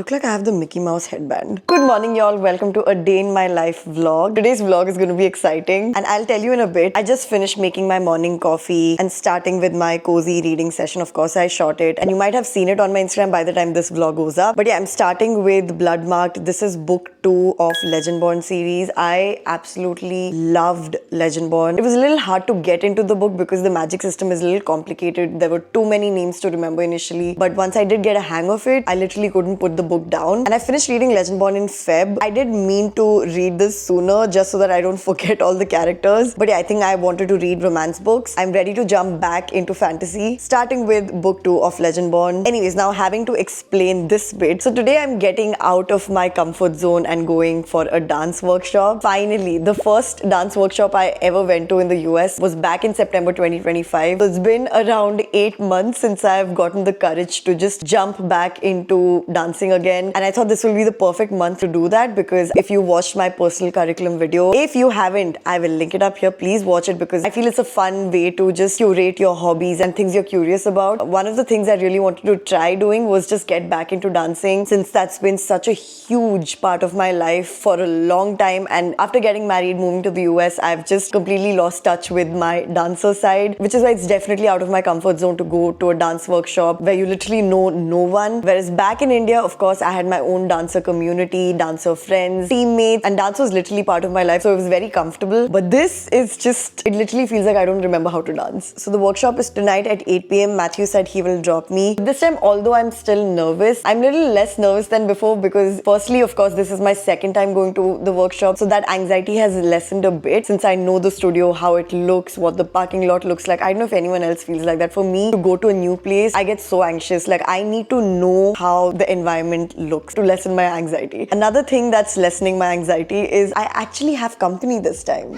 look like I have the Mickey Mouse headband. Good morning, y'all. Welcome to a day in my life vlog. Today's vlog is going to be exciting, and I'll tell you in a bit. I just finished making my morning coffee and starting with my cozy reading session. Of course, I shot it, and you might have seen it on my Instagram by the time this vlog goes up. But yeah, I'm starting with Bloodmarked. This is book 2 of Legendborn series. I absolutely loved Legendborn. It was a little hard to get into the book because the magic system is a little complicated. There were too many names to remember initially, but once I did get a hang of it, I literally couldn't put the book down. And I finished reading Legendborn in Feb. I did mean to read this sooner just so that I don't forget all the characters. But yeah, I think I wanted to read romance books. I'm ready to jump back into fantasy, starting with book 2 of Legendborn. Anyways, now having to explain this bit. So today I'm getting out of my comfort zone and going for a dance workshop. Finally, the first dance workshop I ever went to in the US was back in September 2025. So it's been around 8 months since I've gotten the courage to just jump back into dancing again. And I thought this will be the perfect month to do that, because if you watched my personal curriculum video, if you haven't, I will link it up here. Please watch it, because I feel it's a fun way to just curate your hobbies and things you're curious about. One of the things I really wanted to try doing was just get back into dancing, since that's been such a huge part of my life for a long time. And after getting married, moving to the US, I've just completely lost touch with my dancer side, which is why it's definitely out of my comfort zone to go to a dance workshop where you literally know no one. Whereas back in India, of course, I had my own dancer community, dancer friends, teammates, and dance was literally part of my life, so it was very comfortable. But this is just, it literally feels like I don't remember how to dance. So the workshop is tonight at 8 p.m. Matthew said he will drop me. This time, although I'm still nervous, I'm a little less nervous than before, because firstly, of course, this is my second time going to the workshop, so that anxiety has lessened a bit since I know the studio, how it looks, what the parking lot looks like. I don't know if anyone else feels like that. For me, to go to a new place, I get so anxious. Like, I need to know how the environment looks to lessen my anxiety. Another thing that's lessening my anxiety is I actually have company this time.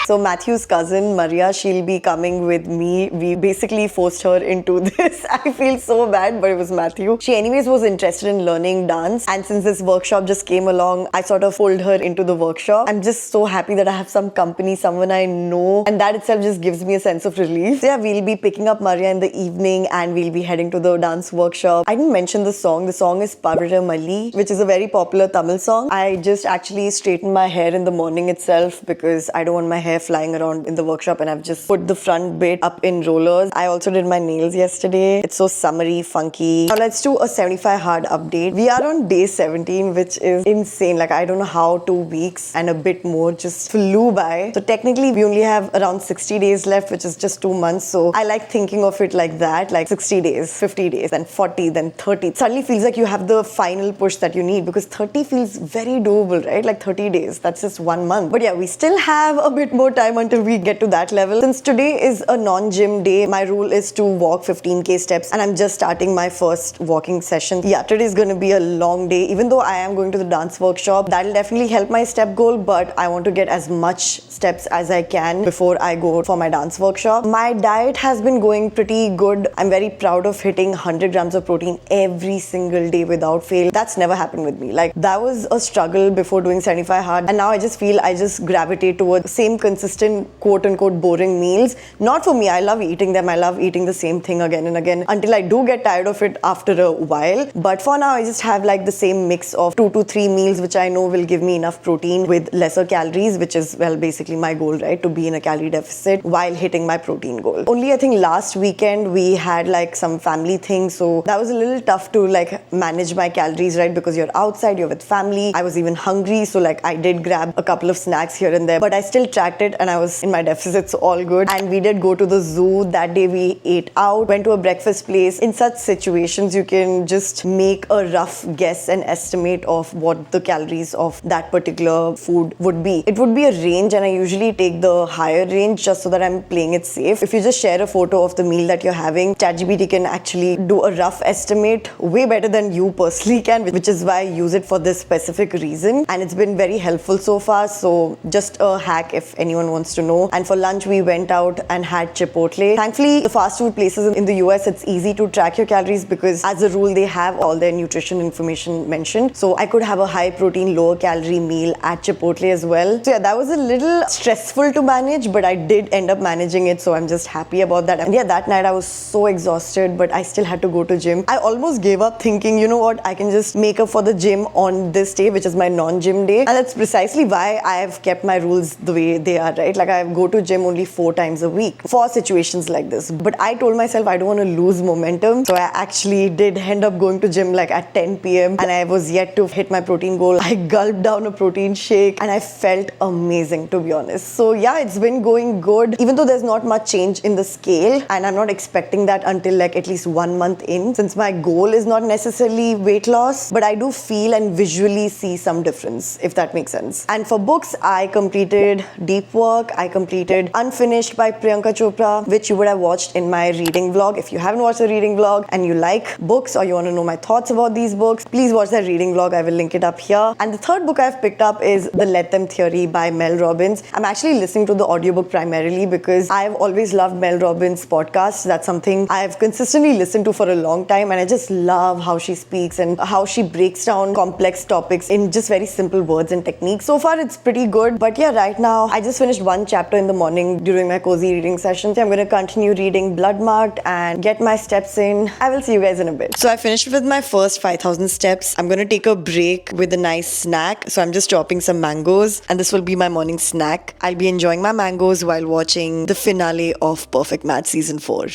So Matthew's cousin, Maria, she'll be coming with me. We basically forced her into this. I feel so bad, but it was Matthew. She anyways was interested in learning dance. And since this workshop just came along, I sort of pulled her into the workshop. I'm just so happy that I have some company, someone I know. And that itself just gives me a sense of relief. So yeah, we'll be picking up Maria in the evening and we'll be heading to the dance workshop. I didn't mention the song. The song is Pavara Malli, which is a very popular Tamil song. I just actually straightened my hair in the morning itself because I don't want my hair flying around in the workshop, and I've just put the front bit up in rollers. I also did my nails yesterday. It's so summery, funky. Now let's do a 75 hard update. We are on day 17, which is insane. Like, I don't know how 2 weeks and a bit more just flew by. So technically we only have around 60 days left, which is just 2 months. So I like thinking of it like that, like 60 days, 50 days, then 40, then 30. It suddenly feels like you have the final push that you need, because 30 feels very doable, right? Like 30 days, that's just 1 month. But yeah, we still have a bit more time until we get to that level. Since today is a non-gym day, my rule is to walk 15k steps, and I'm just starting my first walking session. Yeah, today is going to be a long day. Even though I am going to the dance workshop, that'll definitely help my step goal, but I want to get as much steps as I can before I go for my dance workshop. My diet has been going pretty good. I'm very proud of hitting 100 grams of protein every single day without fail. That's never happened with me. Like, that was a struggle before doing 75 hard, and now I just feel I just gravitate towards the same consistent quote-unquote boring meals. Not for me, I love eating them. I love eating the same thing again and again until I do get tired of it after a while. But for now, I just have like the same mix of 2 to 3 meals, which I know will give me enough protein with lesser calories, which is, well, basically my goal, right? To be in a calorie deficit while hitting my protein goal. Only I think last weekend we had like some family things, so that was a little tough to like manage my calories, right? Because you're outside, you're with family. I was even hungry, so like I did grab a couple of snacks here and there, but I still tracked it and I was in my deficits, all good. And we did go to the zoo. That day we ate out, went to a breakfast place. In such situations, you can just make a rough guess and estimate of what the calories of that particular food would be. It would be a range, and I usually take the higher range just so that I'm playing it safe. If you just share a photo of the meal that you're having, ChatGPT can actually do a rough estimate way better than you personally can, which is why I use it for this specific reason. And it's been very helpful so far. So just a hack if anyone anyone wants to know. And for lunch, we went out and had Chipotle. Thankfully, the fast food places in the US, it's easy to track your calories because as a rule, they have all their nutrition information mentioned. So I could have a high protein, lower calorie meal at Chipotle as well. So yeah, that was a little stressful to manage, but I did end up managing it. So I'm just happy about that. And yeah, that night I was so exhausted, but I still had to go to gym. I almost gave up thinking, you know what, I can just make up for the gym on this day, which is my non-gym day. And that's precisely why I have kept my rules the way they are, right? Like I go to gym only 4 times a week for situations like this. But I told myself I don't want to lose momentum. So I actually did end up going to gym like at 10 p.m. and I was yet to hit my protein goal. I gulped down a protein shake and I felt amazing, to be honest. So yeah, it's been going good. Even though there's not much change in the scale, and I'm not expecting that until like at least 1 month in, since my goal is not necessarily weight loss, but I do feel and visually see some difference, if that makes sense. And for books, I completed Deep Work. I completed Unfinished by Priyanka Chopra, which you would have watched in my reading vlog. If you haven't watched the reading vlog and you like books or you want to know my thoughts about these books, please watch that reading vlog. I will link it up here. And the third book I've picked up is The Let Them Theory by Mel Robbins. I'm actually listening to the audiobook primarily because I've always loved Mel Robbins' podcasts. That's something I've consistently listened to for a long time, and I just love how she speaks and how she breaks down complex topics in just very simple words and techniques. So far, it's pretty good. But yeah, right now, I just finished 1 chapter in the morning during my cozy reading session. So I'm going to continue reading Bloodmarked and get my steps in. I will see you guys in a bit. So I finished with my first 5,000 steps. I'm going to take a break with a nice snack. So I'm just chopping some mangoes, and this will be my morning snack. I'll be enjoying my mangoes while watching the finale of Perfect Match Season 4.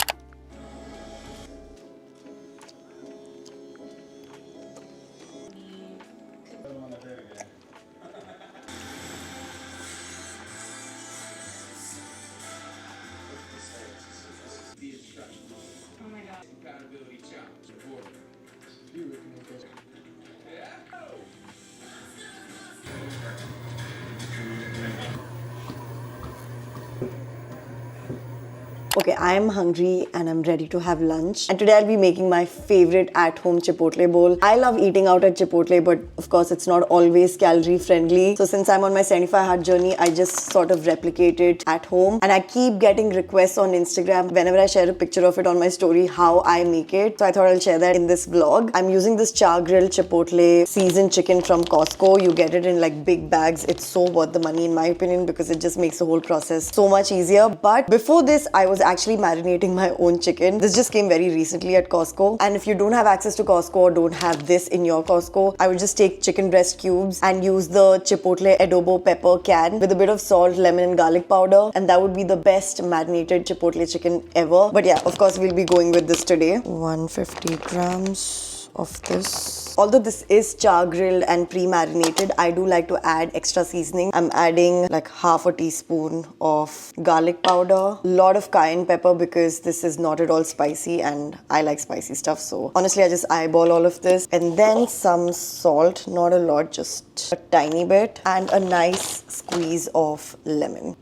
Okay, I'm hungry and I'm ready to have lunch. And today I'll be making my favorite at-home Chipotle bowl. I love eating out at Chipotle, but of course it's not always calorie friendly. So since I'm on my 75 hard journey, I just sort of replicate it at home. And I keep getting requests on Instagram whenever I share a picture of it on my story, how I make it. So I thought I'll share that in this vlog. I'm using this char grilled Chipotle seasoned chicken from Costco. You get it in like big bags. It's so worth the money in my opinion because it just makes the whole process so much easier. But before this, I was actually marinating my own chicken. This just came very recently at Costco. And if you don't have access to Costco or don't have this in your Costco, I would just take chicken breast cubes and use the Chipotle adobo pepper can with a bit of salt, lemon and garlic powder. And that would be the best marinated Chipotle chicken ever. But yeah, of course, we'll be going with this today. 150 grams of this. Although this is char grilled and pre-marinated, I do like to add extra seasoning. I'm adding like half a teaspoon of garlic powder, a lot of cayenne pepper because this is not at all spicy and I like spicy stuff. So honestly, I just eyeball all of this, and then some salt, not a lot, just a tiny bit, and a nice squeeze of lemon.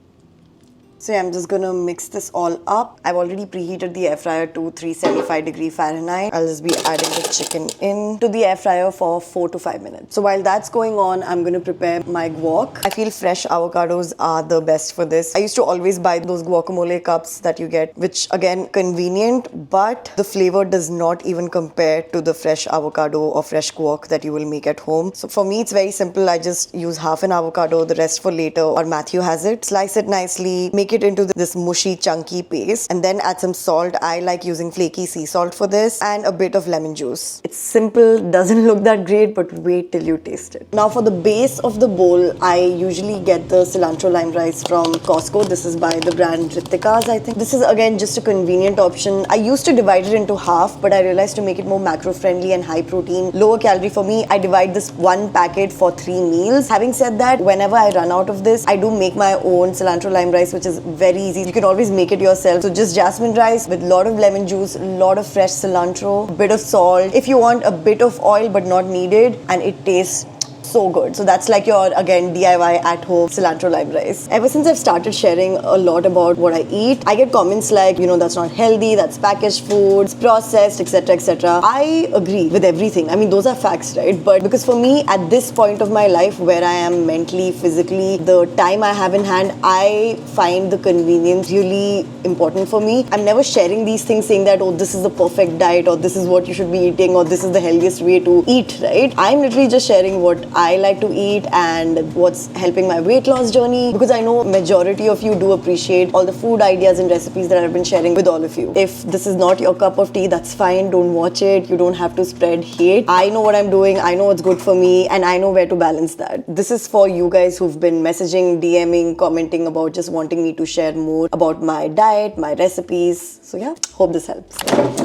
So yeah, I'm just gonna mix this all up. I've already preheated the air fryer to 375 Fahrenheit. I'll just be adding the chicken in to the air fryer for 4 to 5 minutes. So while that's going on, I'm gonna prepare my guac. I feel fresh avocados are the best for this. I used to always buy those guacamole cups that you get, which again, convenient, but the flavor does not even compare to the fresh avocado or fresh guac that you will make at home. So for me, it's very simple. I just use half an avocado, the rest for later, or Matthew has it. Slice it nicely, make it into this mushy chunky paste, and then add some salt. I like using flaky sea salt for this, and a bit of lemon juice. It's simple, doesn't look that great, but wait till you taste it. Now for the base of the bowl, I usually get the cilantro lime rice from Costco. This is by the brand Ritika's, I think. This is again just a convenient option. I used to divide it into half, but I realized to make it more macro friendly and high protein, lower calorie for me, I divide this one packet for 3 meals. Having said that, whenever I run out of this, I do make my own cilantro lime rice, which is very easy. You can always make it yourself. So just jasmine rice with a lot of lemon juice, a lot of fresh cilantro, a bit of salt. If you want a bit of oil but not needed, and it tastes So good. So that's like your, again, DIY at home cilantro lime rice. Ever since I've started sharing a lot about what I eat, I get comments like, that's not healthy, that's packaged food, it's processed, etc., etc. I agree with everything. I mean, those are facts, right? But because for me, at this point of my life where I am mentally, physically, the time I have in hand, I find the convenience really important for me. I'm never sharing these things saying that, oh, this is the perfect diet, or this is what you should be eating, or this is the healthiest way to eat, right? I'm literally just sharing what I like to eat and what's helping my weight loss journey, because I know majority of you do appreciate all the food ideas and recipes that I've been sharing with all of you. If this is not your cup of tea, that's fine. Don't watch it. You don't have to spread hate. I know what I'm doing. I know what's good for me, and I know where to balance that. This is for you guys who've been messaging, DMing, commenting about just wanting me to share more about my diet, my recipes. So yeah, hope this helps.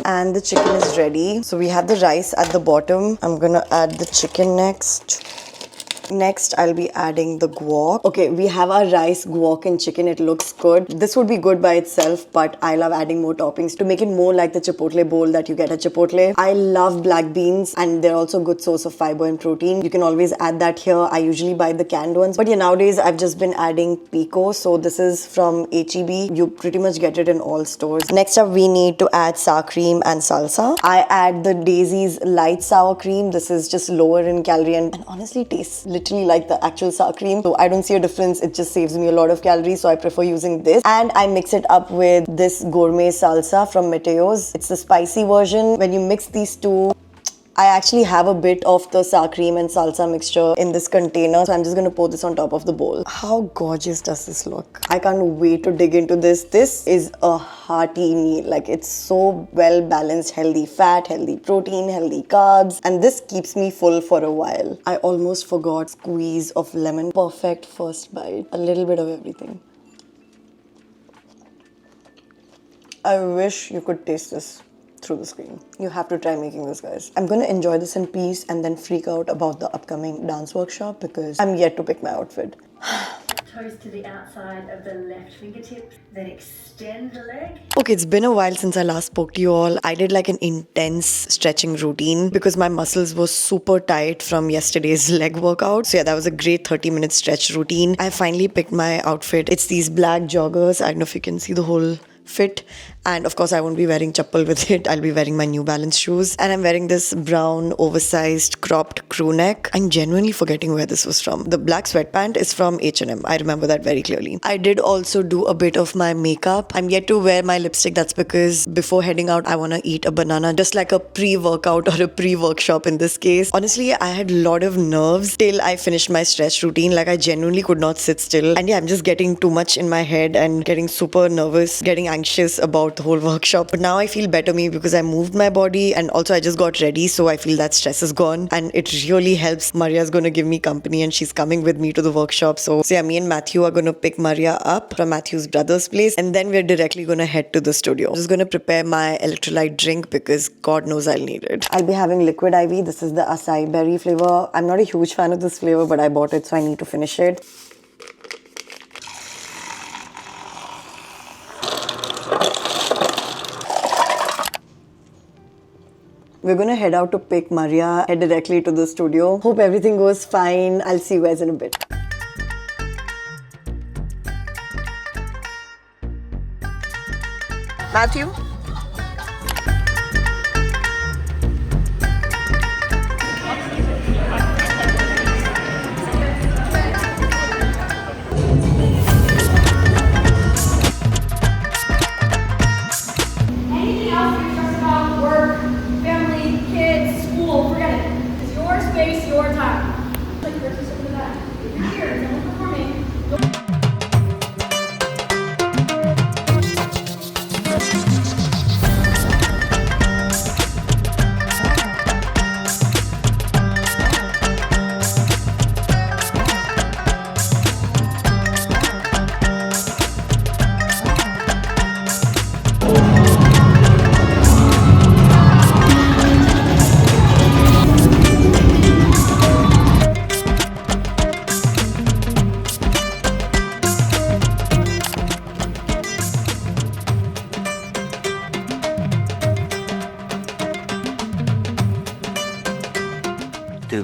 And the chicken is ready. So we have the rice at the bottom. I'm gonna add the chicken next. Next, I'll be adding the guac. Okay, we have our rice, guac and chicken. It looks good. This would be good by itself, but I love adding more toppings to make it more like the Chipotle bowl that you get at Chipotle. I love black beans, and they're also a good source of fiber and protein. You can always add that here. I usually buy the canned ones, but yeah, nowadays I've just been adding pico. So this is from HEB. You pretty much get it in all stores. Next up, we need to add sour cream and salsa. I add the Daisy's light sour cream. This is just lower in calorie and honestly tastes literally like the actual sour cream. So I don't see a difference. It just saves me a lot of calories. So I prefer using this. And I mix it up with this gourmet salsa from Mateo's. It's the spicy version. When you mix these two, I actually have a bit of the sour cream and salsa mixture in this container. So I'm just going to pour this on top of the bowl. How gorgeous does this look? I can't wait to dig into this. This is a hearty meal. Like, it's so well balanced, healthy fat, healthy protein, healthy carbs. And this keeps me full for a while. I almost forgot squeeze of lemon. Perfect first bite. A little bit of everything. I wish you could taste this through the screen. You have to try making this, guys. I'm gonna enjoy this in peace and then freak out about the upcoming dance workshop because I'm yet to pick my outfit. Toes to the outside of the left fingertips, then extend the leg. Okay, it's been a while since I last spoke to you all. I did like an intense stretching routine because my muscles were super tight from yesterday's leg workout. So yeah, that was a great 30-minute stretch routine. I finally picked my outfit. It's these black joggers. I don't know if you can see the whole fit, and of course I won't be wearing chappal with it. I'll be wearing my New Balance shoes, and I'm wearing this brown oversized cropped crew neck. I'm genuinely forgetting where this was from. The black sweatpant is from H&M. I remember that very clearly. I did also do a bit of my makeup. I'm yet to wear my lipstick. That's because before heading out I want to eat a banana, just like a pre-workout or a pre-workshop in this case. Honestly, I had a lot of nerves till I finished my stretch routine. Like, I genuinely could not sit still, and yeah, I'm just getting too much in my head and getting super nervous, getting anxious about the whole workshop. But now I feel better me because I moved my body, and also I just got ready, so I feel that stress is gone, and it really helps. Maria's going to give me company and she's coming with me to the workshop. So yeah, me and Matthew are going to pick Maria up from Matthew's brother's place, and then we're directly going to head to the studio. I'm just going to prepare my electrolyte drink because God knows I'll need it. I'll be having liquid IV. This is the acai berry flavor. I'm not a huge fan of this flavor, but I bought it, so I need to finish it. We're gonna head out to pick Maria, head directly to the studio. Hope everything goes fine. I'll see you guys in a bit. Matthew? Anything else you're stressed about, work, family, kids, school, forget it. It's your space, your time. Like you're just over that. If you're here and no one's performing,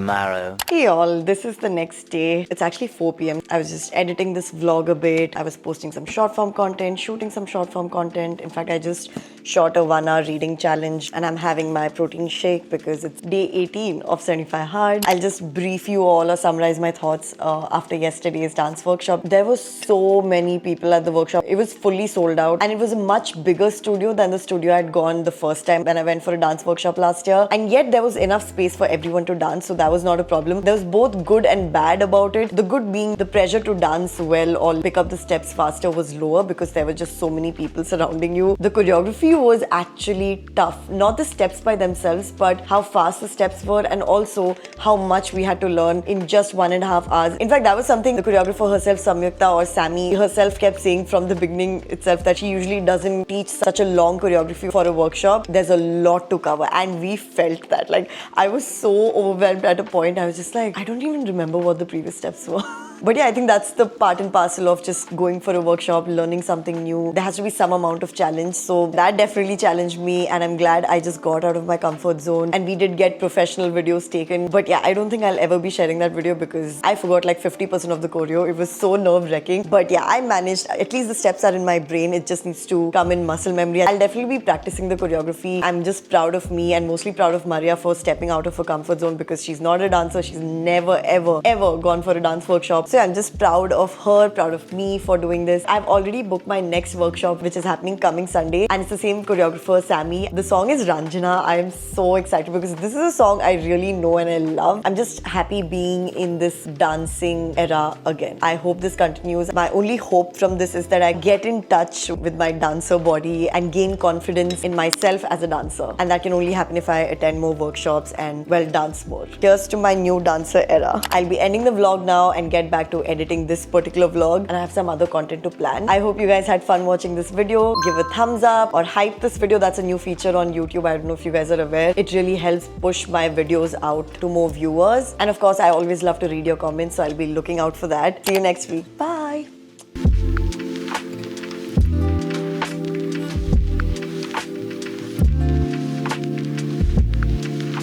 tomorrow. Hey all, this is the next day. It's actually 4 p.m. I was just editing this vlog a bit. I was posting some short form content, shooting some short form content. In fact, I just shot a 1-hour reading challenge and I'm having my protein shake because it's day 18 of 75 Hard. I'll just brief you all or summarize my thoughts after yesterday's dance workshop. There were so many people at the workshop. It was fully sold out and it was a much bigger studio than the studio I'd gone the first time when I went for a dance workshop last year. And yet there was enough space for everyone to dance, so that was not a problem. There was both good and bad about it. The good being the pressure to dance well or pick up the steps faster was lower because there were just so many people surrounding you. The choreography was actually tough. Not the steps by themselves, but how fast the steps were and also how much we had to learn in just 1.5 hours. In fact, that was something the choreographer herself, Samyukta or Sammy herself, kept saying from the beginning itself, that she usually doesn't teach such a long choreography for a workshop. There's a lot to cover and we felt that. Like, I was so overwhelmed at a point. I was just like, I don't even remember what the previous steps were. But yeah, I think that's the part and parcel of just going for a workshop, learning something new. There has to be some amount of challenge. So that definitely challenged me and I'm glad I just got out of my comfort zone. And we did get professional videos taken. But yeah, I don't think I'll ever be sharing that video because I forgot like 50% of the choreo. It was so nerve-wracking. But yeah, I managed. At least the steps are in my brain. It just needs to come in muscle memory. I'll definitely be practicing the choreography. I'm just proud of me and mostly proud of Maria for stepping out of her comfort zone because she's not a dancer. She's never, ever, ever gone for a dance workshop. So I'm just proud of her, proud of me for doing this. I've already booked my next workshop, which is happening coming Sunday, and it's the same choreographer, Sammy. The song is Ranjana. I am so excited because this is a song I really know and I love. I'm just happy being in this dancing era again. I hope this continues. My only hope from this is that I get in touch with my dancer body and gain confidence in myself as a dancer. And that can only happen if I attend more workshops and, well, dance more. Here's to my new dancer era. I'll be ending the vlog now and get back to editing this particular vlog, and I have some other content to plan. I hope you guys had fun watching this video. Give a thumbs up or hype this video. That's a new feature on YouTube. I don't know if you guys are aware. It really helps push my videos out to more viewers. And of course, I always love to read your comments, so I'll be looking out for that. See you next week. Bye.